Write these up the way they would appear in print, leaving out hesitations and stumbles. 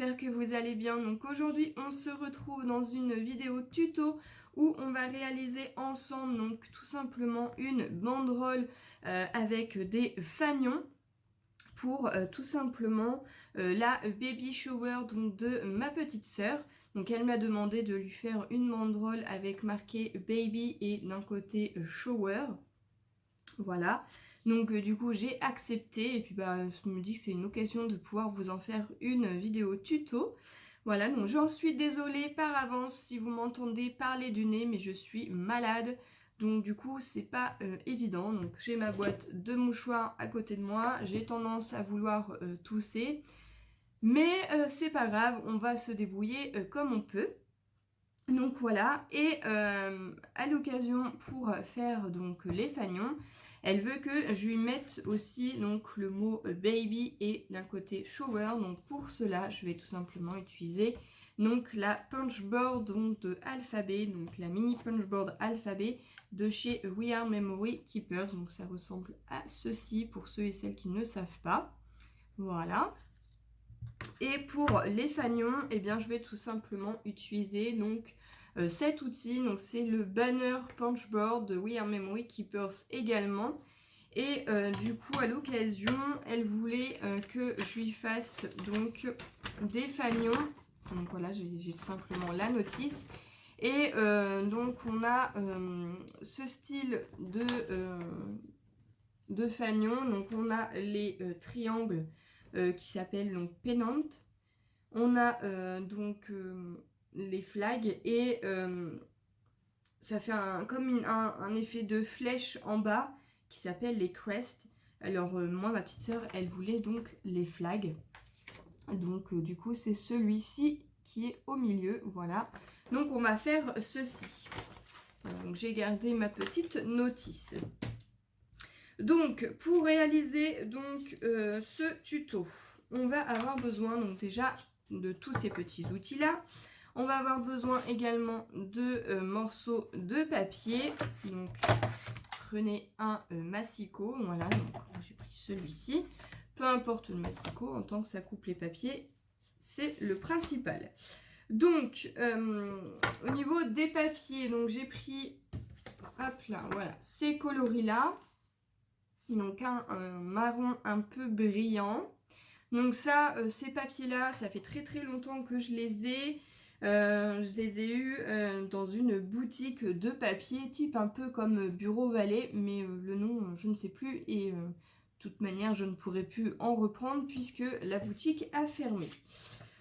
j'espère que vous allez bien. Donc aujourd'hui on se retrouve dans une vidéo tuto où on va réaliser ensemble donc tout simplement une banderole avec des fanions pour tout simplement la baby shower donc, de ma petite sœur. Donc elle m'a demandé de lui faire une banderole avec marqué baby et d'un côté shower. Voilà. Donc du coup j'ai accepté et puis je me dis que c'est une occasion de pouvoir vous en faire une vidéo tuto. Voilà, donc j'en suis désolée par avance si vous m'entendez parler du nez, mais je suis malade. Donc du coup c'est pas évident. Donc j'ai ma boîte de mouchoirs à côté de moi, j'ai tendance à vouloir tousser. Mais c'est pas grave, on va se débrouiller comme on peut. Donc voilà, et à l'occasion pour faire donc les fanions, elle veut que je lui mette aussi donc le mot baby et d'un côté shower. Donc pour cela, je vais tout simplement utiliser donc la punchboard donc de Alphabet, donc la mini punchboard Alphabet de chez We Are Memory Keepers. Donc ça ressemble à ceci pour ceux et celles qui ne savent pas. Voilà. Et pour les fanions, eh bien, je vais tout simplement utiliser donc cet outil. Donc c'est le banner punchboard de We Are Memory Keepers également. Et du coup, à l'occasion, elle voulait que je lui fasse donc des fanions. Donc voilà, j'ai tout simplement la notice. Et donc on a ce style de fanions. Donc on a les triangles qui s'appellent donc pennant. On a donc les flags et ça fait comme un effet de flèche en bas qui s'appelle les crests. Alors moi, ma petite sœur, elle voulait donc les flags. Donc du coup, c'est celui-ci qui est au milieu. Voilà. Donc on va faire ceci. Donc j'ai gardé ma petite notice. Donc pour réaliser donc ce tuto, on va avoir besoin donc déjà de tous ces petits outils là. On va avoir besoin également de morceaux de papier. Donc prenez un massicot, voilà, donc j'ai pris celui-ci. Peu importe le massicot, en tant que ça coupe les papiers, c'est le principal. Donc au niveau des papiers, donc j'ai pris, hop là, voilà, ces coloris là. Donc un marron un peu brillant. Donc ça, ces papiers-là, ça fait très très longtemps que je les ai. Je les ai eus dans une boutique de papier, type un peu comme Bureau Vallée, mais le nom, je ne sais plus. Et de toute manière, je ne pourrai plus en reprendre puisque la boutique a fermé.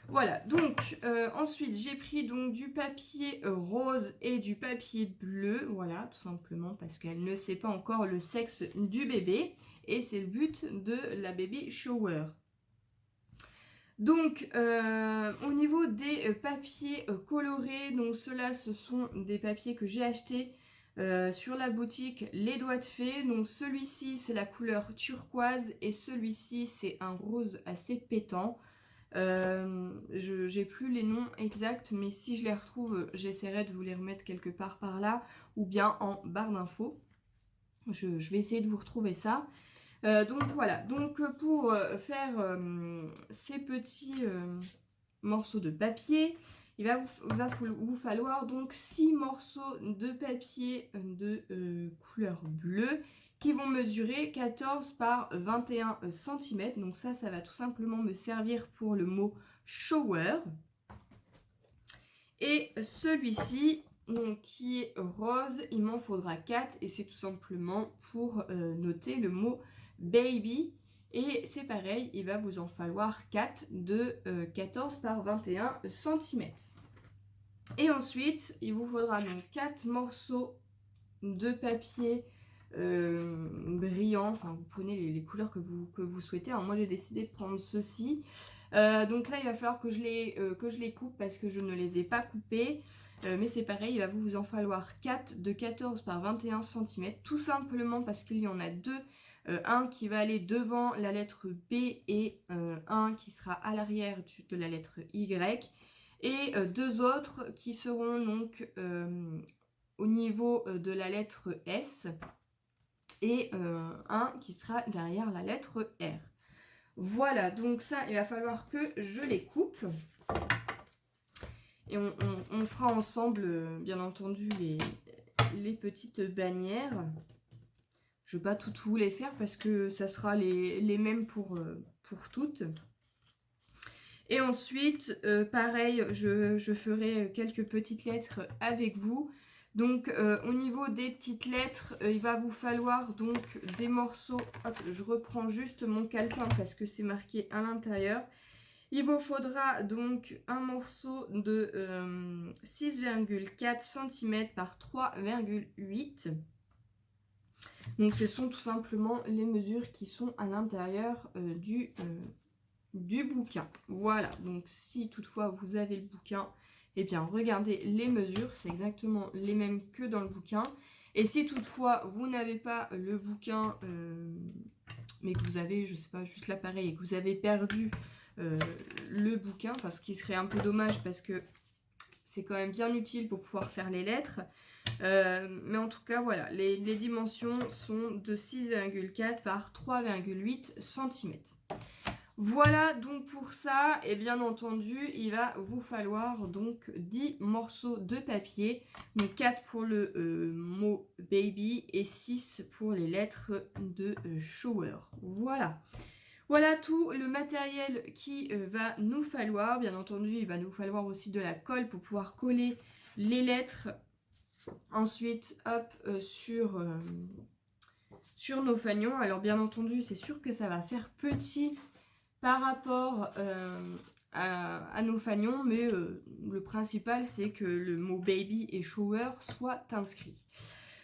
Voilà, donc ensuite j'ai pris donc du papier rose et du papier bleu, voilà, tout simplement parce qu'elle ne sait pas encore le sexe du bébé et c'est le but de la baby shower. Donc au niveau des papiers colorés, donc ceux-là ce sont des papiers que j'ai achetés sur la boutique Les Doigts de Fée. Donc celui-ci c'est la couleur turquoise et celui-ci c'est un rose assez pétant. J'ai plus les noms exacts, mais si je les retrouve, j'essaierai de vous les remettre quelque part par là, ou bien en barre d'infos. Je vais essayer de vous retrouver ça. Donc voilà, donc pour faire ces petits morceaux de papier, il va vous falloir donc 6 morceaux de papier de couleur bleue qui vont mesurer 14 par 21 cm. Donc ça va tout simplement me servir pour le mot shower. Et celui-ci, donc, qui est rose, il m'en faudra 4 et c'est tout simplement pour noter le mot baby. Et c'est pareil, il va vous en falloir 4 de 14 par 21 cm. Et ensuite, il vous faudra donc 4 morceaux de papier brillant, enfin vous prenez les couleurs que vous souhaitez. Alors moi j'ai décidé de prendre ceci. Donc là il va falloir que je les coupe parce que je ne les ai pas coupés. Mais c'est pareil, il va vous en falloir 4 de 14 par 21 cm. Tout simplement parce qu'il y en a deux. Un qui va aller devant la lettre B et un qui sera à l'arrière de la lettre Y. Et deux autres qui seront donc au niveau de la lettre S et un qui sera derrière la lettre R. Voilà, donc ça, il va falloir que je les coupe. Et on fera ensemble, bien entendu, les petites bannières. Je ne vais pas tout les faire parce que ça sera les mêmes pour toutes. Et ensuite, pareil, je ferai quelques petites lettres avec vous. Donc, au niveau des petites lettres, il va vous falloir donc des morceaux. Hop, je reprends juste mon calepin parce que c'est marqué à l'intérieur. Il vous faudra donc un morceau de 6,4 cm par 3,8. Donc, ce sont tout simplement les mesures qui sont à l'intérieur du bouquin. Voilà, donc si toutefois vous avez le bouquin, eh bien regardez les mesures, c'est exactement les mêmes que dans le bouquin. Et si toutefois vous n'avez pas le bouquin, mais que vous avez, je sais pas, juste l'appareil et que vous avez perdu le bouquin, enfin ce qui serait un peu dommage parce que c'est quand même bien utile pour pouvoir faire les lettres. Mais en tout cas, voilà, les dimensions sont de 6,4 par 3,8 cm. Voilà donc pour ça, et bien entendu, il va vous falloir donc 10 morceaux de papier, donc 4 pour le mot baby et 6 pour les lettres de shower. Voilà. Voilà tout le matériel qui va nous falloir. Bien entendu, il va nous falloir aussi de la colle pour pouvoir coller les lettres. Ensuite, hop, sur nos fanions. Alors bien entendu, c'est sûr que ça va faire petit par rapport à nos fanions, mais le principal, c'est que le mot baby et shower soit inscrit.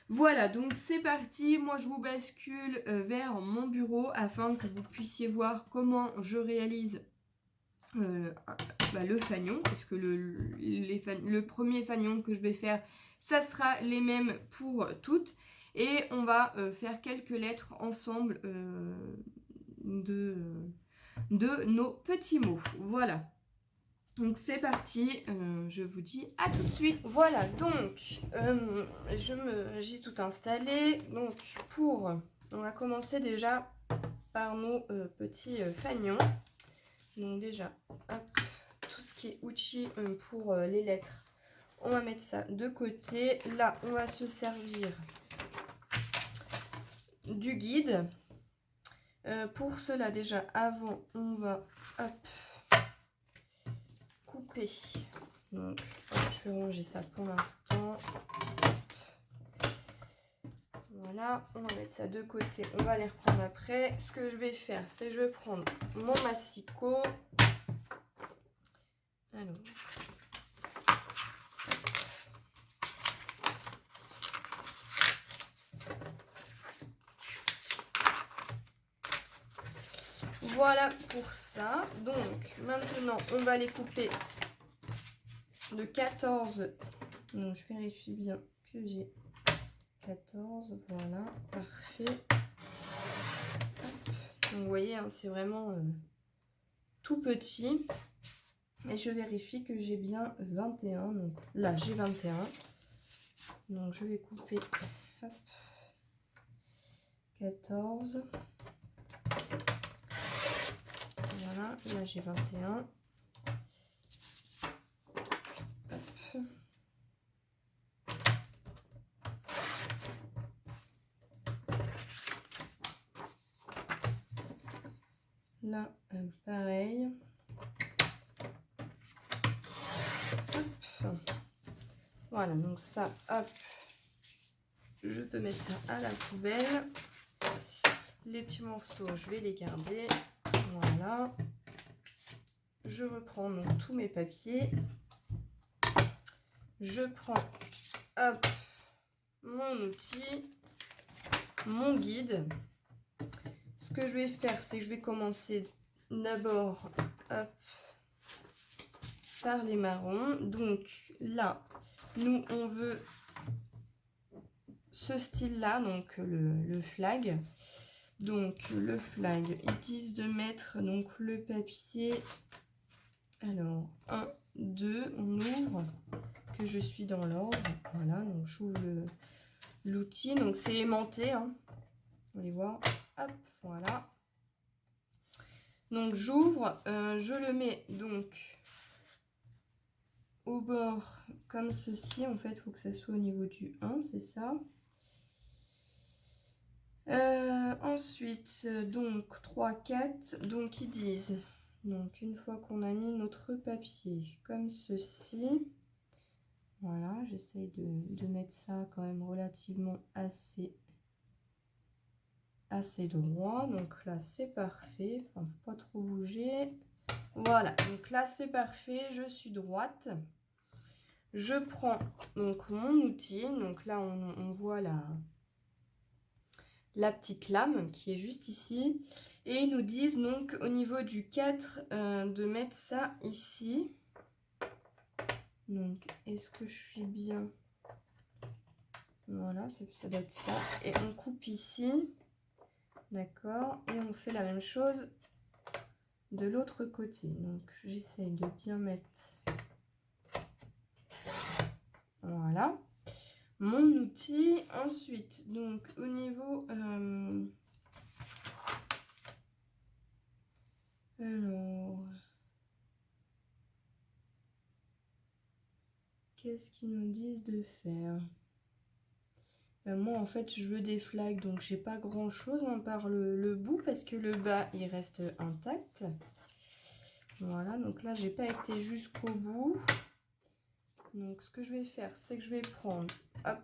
Voilà, donc c'est parti. Moi, je vous bascule vers mon bureau afin que vous puissiez voir comment je réalise le fanion, parce que le premier fanion que je vais faire, ça sera les mêmes pour toutes. Et on va faire quelques lettres ensemble de nos petits mots. Voilà. Donc c'est parti, je vous dis à tout de suite. Voilà, donc j'ai tout installé. Donc on va commencer déjà par nos petits fanions. Donc déjà, hop, tout ce qui est outil pour les lettres, on va mettre ça de côté. Là, on va se servir du guide. Pour cela, déjà, avant, on va couper. Donc, je vais ranger ça pour l'instant. Voilà, on va mettre ça de côté. On va les reprendre après. Ce que je vais faire, c'est que je vais prendre mon massicot. Alors. Voilà pour ça. Donc, maintenant, on va les couper de 14. Donc, je vérifie bien que j'ai 14. Voilà, parfait. Donc, vous voyez, hein, c'est vraiment tout petit. Et je vérifie que j'ai bien 21. Donc, là, j'ai 21. Donc, je vais couper 14. Voilà, là j'ai 21. Hop. Là, pareil. Hop. Voilà, donc ça, hop, je peux mettre ça à la poubelle. Les petits morceaux, je vais les garder. Voilà. Je reprends donc tous mes papiers. Je prends, hop, mon outil, mon guide. Ce que je vais faire, c'est que je vais commencer d'abord, hop, par les marrons. Donc là, nous, on veut ce style-là, donc le flag. Donc le flag, ils disent de mettre donc le papier. Alors 1, 2, on ouvre, que je suis dans l'ordre. Voilà, donc j'ouvre l'outil. Donc c'est aimanté, hein. Vous allez voir. Hop, voilà. Donc j'ouvre, je le mets donc au bord comme ceci. En fait, il faut que ça soit au niveau du 1, c'est ça. Ensuite, donc 3, 4, donc ils disent, donc une fois qu'on a mis notre papier comme ceci, voilà, j'essaye de mettre ça quand même relativement assez droit, donc là c'est parfait, enfin faut pas trop bouger, voilà, donc là c'est parfait, je suis droite, je prends donc mon outil, donc là on voit la petite lame qui est juste ici, et ils nous disent donc au niveau du 4 de mettre ça ici. Donc est-ce que je suis bien? Voilà, ça doit être ça, et on coupe ici, d'accord, et on fait la même chose de l'autre côté. Donc j'essaye de bien mettre, voilà, mon outil. Ensuite, donc au niveau alors, qu'est-ce qu'ils nous disent de faire? Moi en fait je veux des flags, donc j'ai pas grand chose à part le bout, parce que le bas il reste intact. Voilà, donc là j'ai pas été jusqu'au bout. Donc ce que je vais faire, c'est que je vais prendre, hop,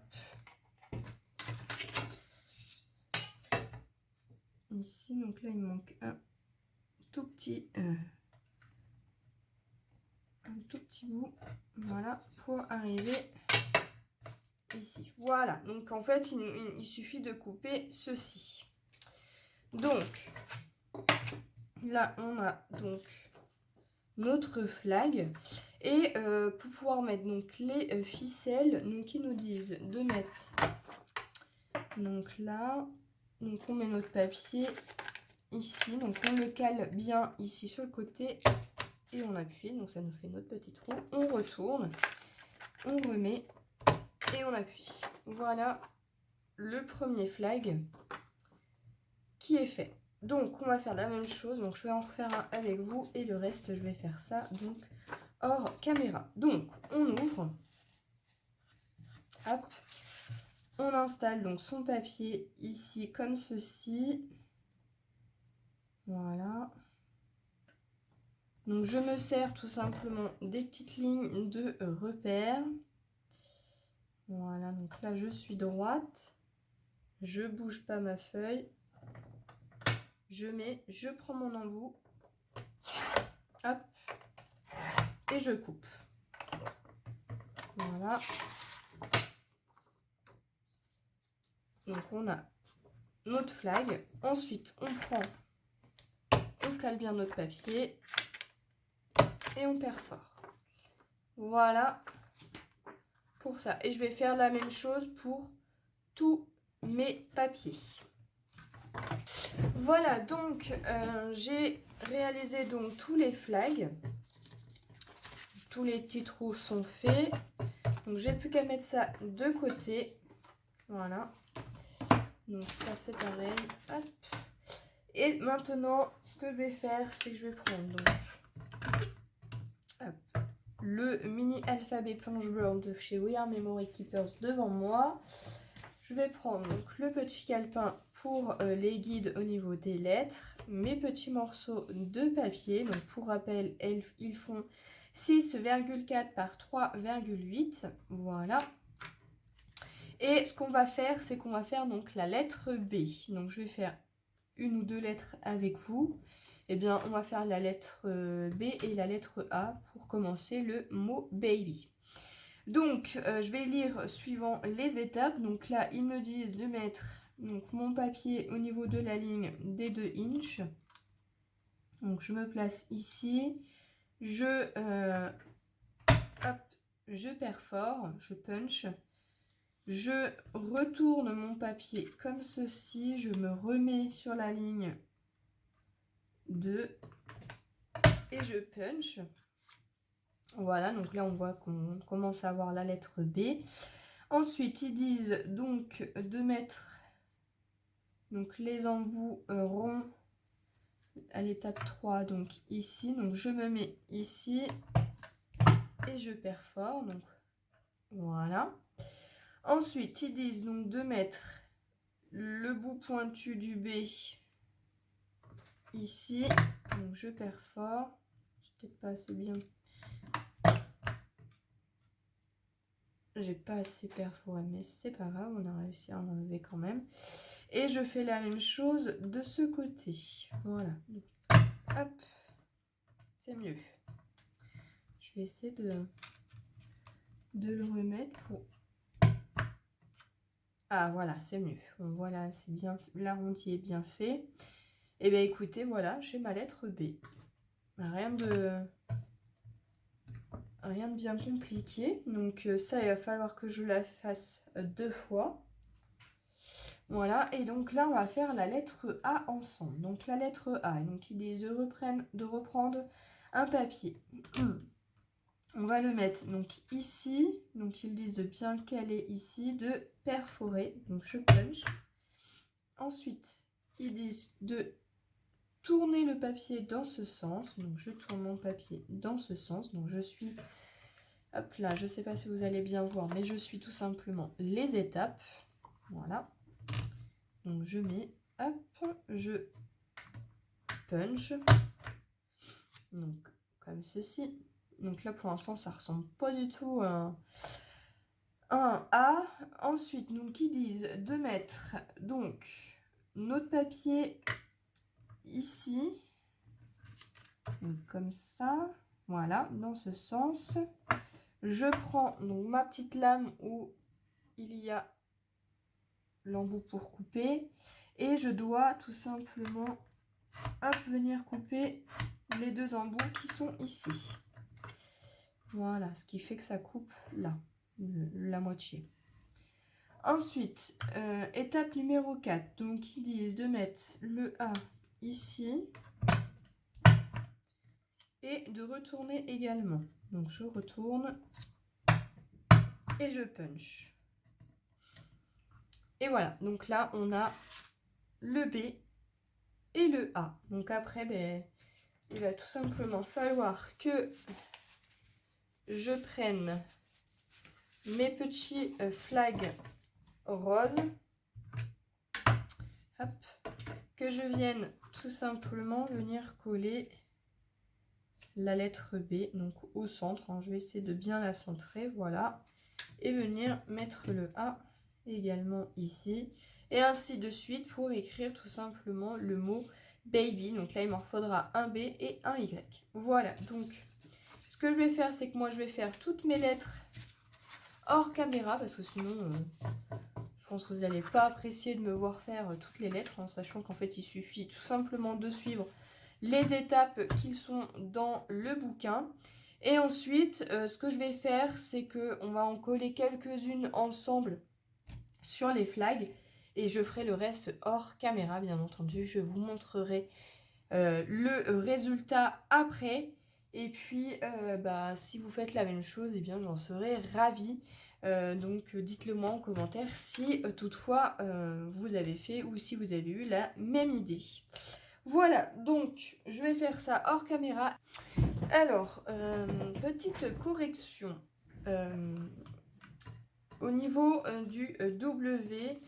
ici, donc là il me manque un tout petit bout, voilà, pour arriver ici. Voilà, donc en fait il suffit de couper ceci. Donc là on a donc notre flag, et pour pouvoir mettre donc les ficelles, donc ils nous disent de mettre, donc là, donc on met notre papier ici, donc on le cale bien ici sur le côté et on appuie, donc ça nous fait notre petit trou, on retourne, on remet et on appuie. Voilà le premier flag qui est fait. Donc on va faire la même chose, donc je vais en refaire un avec vous et le reste je vais faire ça donc hors caméra. Donc on ouvre, hop, on installe donc son papier ici comme ceci, voilà. Donc je me sers tout simplement des petites lignes de repère. Voilà, donc là je suis droite, je bouge pas ma feuille, je mets, je prends mon embout, hop, et je coupe. Voilà. Donc on a notre flag. Ensuite on prend, on cale bien notre papier et on perfore. Voilà pour ça. Et je vais faire la même chose pour tous mes papiers. Voilà, donc j'ai réalisé donc tous les flags. Tous les petits trous sont faits. Donc j'ai plus qu'à mettre ça de côté. Voilà. Donc ça c'est pareil. Hop. Et maintenant, ce que je vais faire, c'est que je vais prendre donc, hop, le mini alphabet Plongebeurre de chez We Are Memory Keepers devant moi. Je vais prendre donc le petit calepin pour les guides au niveau des lettres, mes petits morceaux de papier. Donc pour rappel, ils font 6,4 par 3,8. Voilà. Et ce qu'on va faire, c'est qu'on va faire donc la lettre B. Donc je vais faire une ou deux lettres avec vous. Eh bien, on va faire la lettre B et la lettre A pour commencer le mot baby. Donc, je vais lire suivant les étapes. Donc là, ils me disent de mettre donc, mon papier au niveau de la ligne des 2 inches. Donc, je me place ici. Je perfore, je punch. Je retourne mon papier comme ceci. Je me remets sur la ligne 2 et je punch. Voilà, donc là on voit qu'on commence à avoir la lettre B. Ensuite, ils disent donc de mettre donc les embouts ronds à l'étape 3, donc ici. Donc je me mets ici et je perfore. Donc voilà. Ensuite, ils disent donc de mettre le bout pointu du B ici. Donc je perfore. C'est peut-être pas assez bien. J'ai pas assez perforé, mais c'est pas grave, on a réussi à en enlever quand même. Et je fais la même chose de ce côté. Voilà. Donc, hop, c'est mieux. Je vais essayer de le remettre pour... Ah voilà, c'est mieux. Bon, voilà, c'est bien, l'arrondi est bien fait. Et bien écoutez, voilà, j'ai ma lettre B. Rien de bien compliqué. Donc ça, il va falloir que je la fasse 2 fois. Voilà, et donc là, on va faire la lettre A ensemble. Donc la lettre A, donc ils disent de reprendre un papier. On va le mettre donc ici. Donc ils disent de bien le caler ici, de perforer. Donc je punch. Ensuite, ils disent de tourner le papier dans ce sens. Donc je tourne mon papier dans ce sens. Donc je suis, hop là, je ne sais pas si vous allez bien voir, mais je suis tout simplement les étapes. Voilà. Donc je mets, hop, je punch. Donc comme ceci. Donc là pour l'instant ça ressemble pas du tout à un A. Ensuite, donc ils disent de mettre donc notre papier ici. Donc, comme ça. Voilà, dans ce sens. Je prends donc ma petite lame où il y a l'embout pour couper. Et je dois tout simplement venir couper les 2 embouts qui sont ici. Voilà, ce qui fait que ça coupe là, la moitié. Ensuite, étape numéro 4. Donc, ils disent de mettre le A ici et de retourner également. Donc, je retourne et je punch. Et voilà, donc là, on a le B et le A. Donc après, ben, il va tout simplement falloir que je prenne mes petits flags roses. Hop, que je vienne tout simplement venir coller la lettre B, donc au centre. Je vais essayer de bien la centrer, voilà. Et venir mettre le A également ici. Et ainsi de suite pour écrire tout simplement le mot baby. Donc là, il m'en faudra un B et un Y. Voilà, donc ce que je vais faire, c'est que moi, je vais faire toutes mes lettres hors caméra. Parce que sinon, je pense que vous n'allez pas apprécier de me voir faire toutes les lettres. En sachant qu'en fait, il suffit tout simplement de suivre les étapes qui sont dans le bouquin. Et ensuite, ce que je vais faire, c'est qu'on va en coller quelques-unes ensemble sur les flags. Et je ferai le reste hors caméra, bien entendu. Je vous montrerai le résultat après. Et puis, si vous faites la même chose, eh bien, j'en serai ravie. Donc, dites-le moi en commentaire si toutefois vous avez fait ou si vous avez eu la même idée. Voilà, donc je vais faire ça hors caméra. Alors, petite correction. Au niveau du W,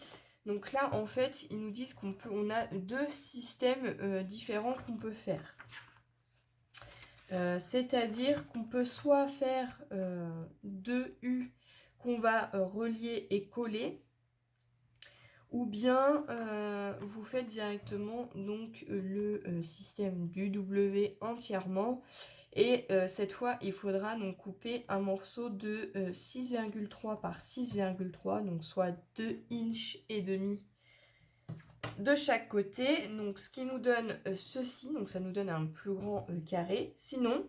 donc là en fait ils nous disent qu'on a 2 systèmes différents qu'on peut faire. C'est-à-dire qu'on peut soit faire 2 U qu'on va relier et coller, ou bien vous faites directement donc le système du W entièrement. Et cette fois, il faudra donc couper un morceau de 6,3 par 6,3, donc soit 2 inches et demi de chaque côté. Donc ce qui nous donne ceci, donc ça nous donne un plus grand carré. Sinon,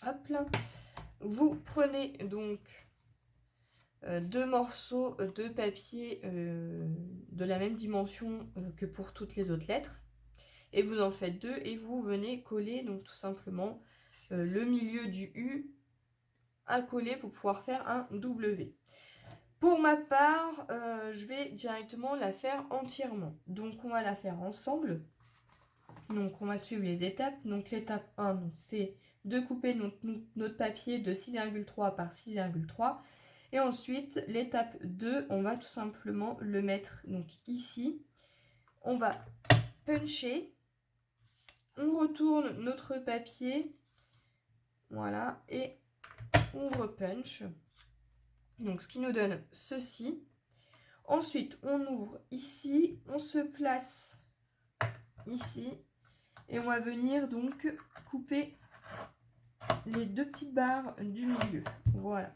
hop là, vous prenez donc 2 morceaux de papier de la même dimension que pour toutes les autres lettres. Et vous en faites 2 et vous venez coller donc tout simplement le milieu du U à coller pour pouvoir faire un W. Pour ma part, je vais directement la faire entièrement. Donc on va la faire ensemble. Donc on va suivre les étapes. Donc l'étape 1, c'est de couper notre papier de 6,3 par 6,3. Et ensuite, l'étape 2, on va tout simplement le mettre donc ici. On va puncher. On retourne notre papier. Voilà. Et on repunch. Donc ce qui nous donne ceci. Ensuite, on ouvre ici. On se place ici. Et on va venir donc couper les deux petites barres du milieu. Voilà.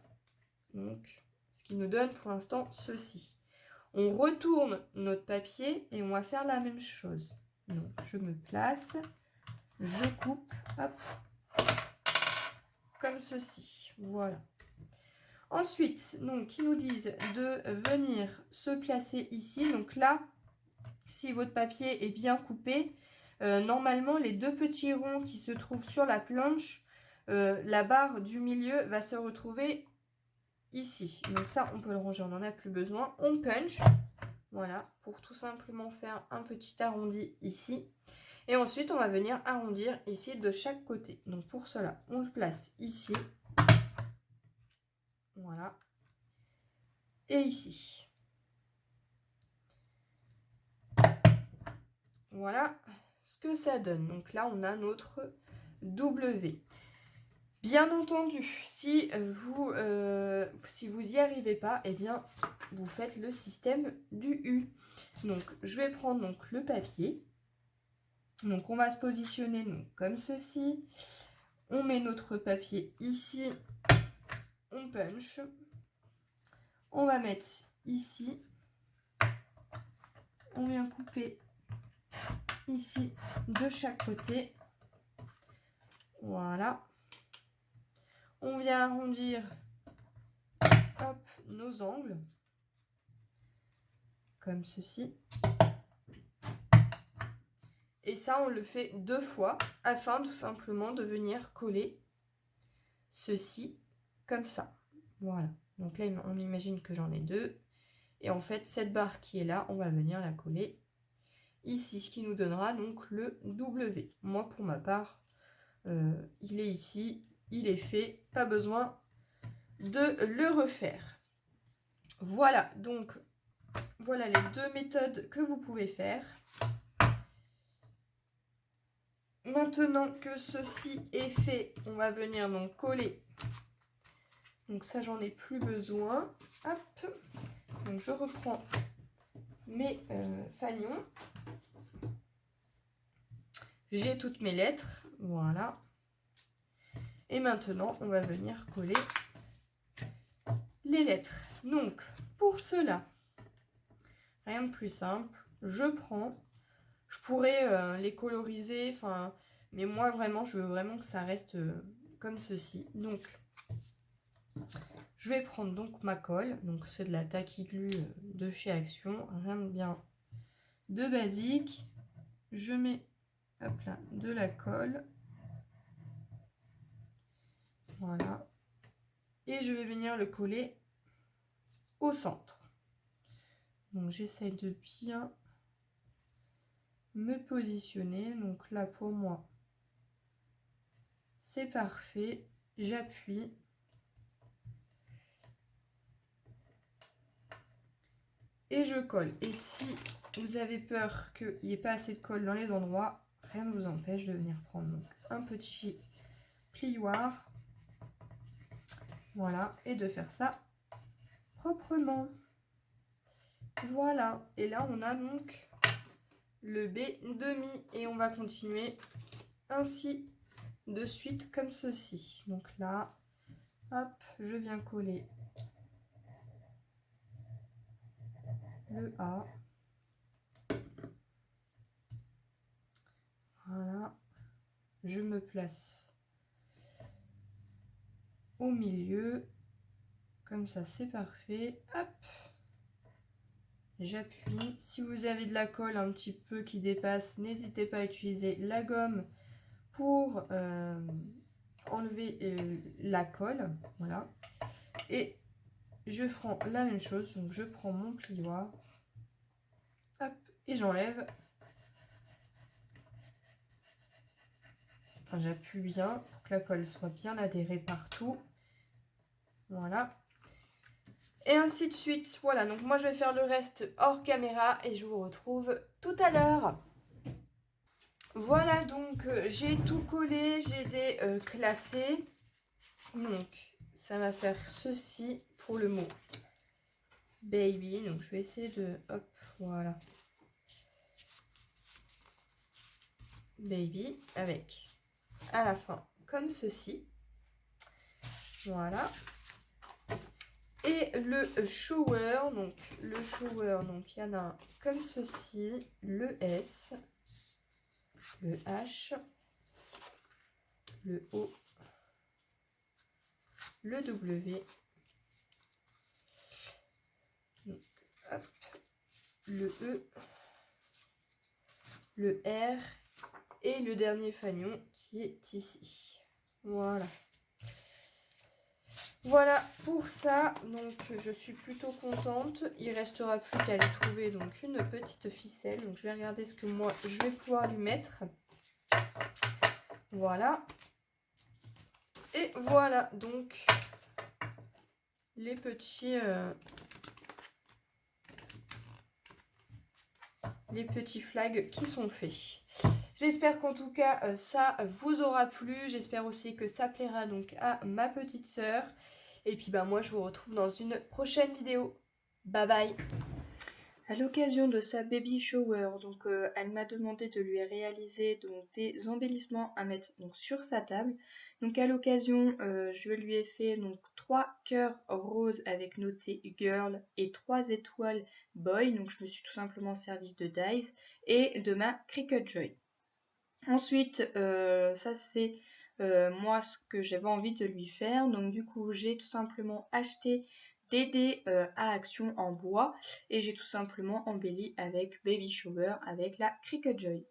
Donc, ce qui nous donne pour l'instant ceci. On retourne notre papier et on va faire la même chose. Donc, je me place, je coupe, hop, comme ceci. Voilà. Ensuite, donc, ils nous disent de venir se placer ici. Donc là, si votre papier est bien coupé, normalement, les deux petits ronds qui se trouvent sur la planche, la barre du milieu va se retrouver ici. Donc ça, on peut le ranger, on n'en a plus besoin. On punch, voilà, pour tout simplement faire un petit arrondi ici. Et ensuite, on va venir arrondir ici de chaque côté. Donc pour cela, on le place ici. Voilà. Et ici. Voilà ce que ça donne. Donc là, on a notre W. Bien entendu, si vous y arrivez pas, eh bien, vous faites le système du U. Donc, je vais prendre donc, le papier. Donc, on va se positionner donc, comme ceci. On met notre papier ici. On punch. On va mettre ici. On vient couper ici de chaque côté. Voilà. On vient arrondir hop, nos angles. Comme ceci. Et ça, on le fait 2 fois afin tout simplement de venir coller ceci comme ça. Voilà. Donc là, on imagine que j'en ai 2. Et en fait, cette barre qui est là, on va venir la coller ici, ce qui nous donnera donc le W. Moi, pour ma part, il est ici, il est fait, pas besoin de le refaire. Voilà, donc voilà les 2 méthodes que vous pouvez faire. Maintenant que ceci est fait, on va venir donc coller. Donc ça, j'en ai plus besoin. Hop. Donc je reprends mes fanions. J'ai toutes mes lettres. Voilà. Et maintenant, on va venir coller les lettres. Donc, pour cela, rien de plus simple. Je prends. Je pourrais les coloriser. Mais moi, vraiment, je veux vraiment que ça reste comme ceci. Donc, je vais prendre donc ma colle. Donc, c'est de la Tacky Glue de chez Action. Rien de bien de basique. Je mets hop là, de la colle. Voilà. Et je vais venir le coller au centre. Donc j'essaie de bien me positionner. Donc là pour moi, c'est parfait. J'appuie. Et je colle. Et si vous avez peur qu'il n'y ait pas assez de colle dans les endroits, rien ne vous empêche de venir prendre donc un petit plioir. Voilà. Et de faire ça proprement. Voilà. Et là, on a donc le B demi. Et on va continuer ainsi de suite comme ceci. Donc là, hop, je viens coller le A. Voilà. Je me place au milieu. Comme ça, c'est parfait. Hop. J'appuie. Si vous avez de la colle un petit peu qui dépasse, n'hésitez pas à utiliser la gomme pour enlever la colle. Voilà. Et je prends la même chose. Donc, je prends mon plioir. Hop. Et j'enlève Enfin, j'appuie bien pour que la colle soit bien adhérée partout. Voilà. Et ainsi de suite. Voilà, donc moi je vais faire le reste hors caméra et je vous retrouve tout à l'heure. Voilà, donc j'ai tout collé, je les ai classés. Donc ça va faire ceci pour le mot baby. Donc je vais essayer de... Hop, voilà. Baby avec à la fin comme ceci. Voilà. Et le shower, donc il y en a un comme ceci, le S, le H, le O, le W, donc, hop, le E, le R et le dernier fanion qui est ici. Voilà. Voilà pour ça, donc je suis plutôt contente. Il restera plus qu'à lui trouver donc une petite ficelle. Donc je vais regarder ce que moi je vais pouvoir lui mettre. Voilà. Et voilà donc les petits flags qui sont faits. J'espère qu'en tout cas ça vous aura plu. J'espère aussi que ça plaira donc à ma petite sœur. Et puis bah moi je vous retrouve dans une prochaine vidéo. Bye bye. À l'occasion de sa baby shower, donc elle m'a demandé de lui réaliser donc des embellissements à mettre donc sur sa table. Donc à l'occasion, je lui ai fait donc 3 cœurs roses avec noté girl et 3 étoiles boy. Donc je me suis tout simplement servi de dies et de ma Cricut Joy. Ensuite, ça c'est moi ce que j'avais envie de lui faire. Donc du coup, j'ai tout simplement acheté des dés à action en bois et j'ai tout simplement embelli avec Baby Shower avec la Cricut Joy.